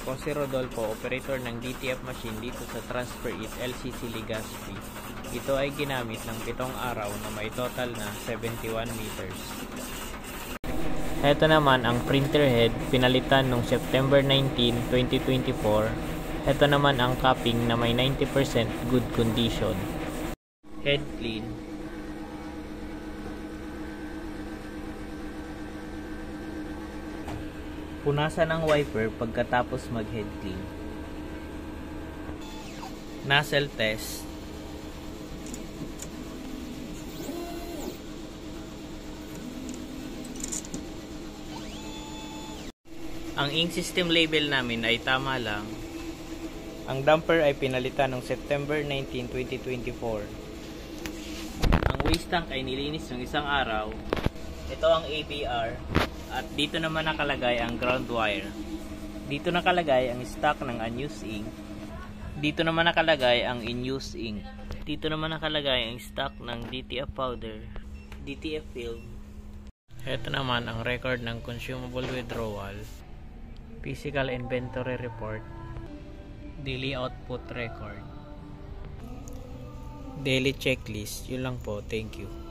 Ako si Rodolfo, operator ng DTF machine dito sa Transfer It LCC Legazpi. Ito ay ginamit ng 7 araw na may total na 71 meters. Ito naman ang printer head, pinalitan noong September 19, 2024. Ito naman ang capping na may 90% good condition. Head clean. Punasan ng wiper pagkatapos mag-head clean. Nozzle test. Ang ink system label namin ay tama lang. Ang damper ay pinalitan noong September 19, 2024. Ang waste tank ay nilinis ng 1 araw. Ito ang ABR. At dito naman nakalagay ang ground wire. Dito nakalagay ang stock ng unused ink. Dito naman nakalagay ang in-use ink. Dito naman nakalagay ang stock ng DTF powder, DTF film. Ito naman ang record ng consumable withdrawal, physical inventory report, daily output record, daily checklist. Yun lang po. Thank you.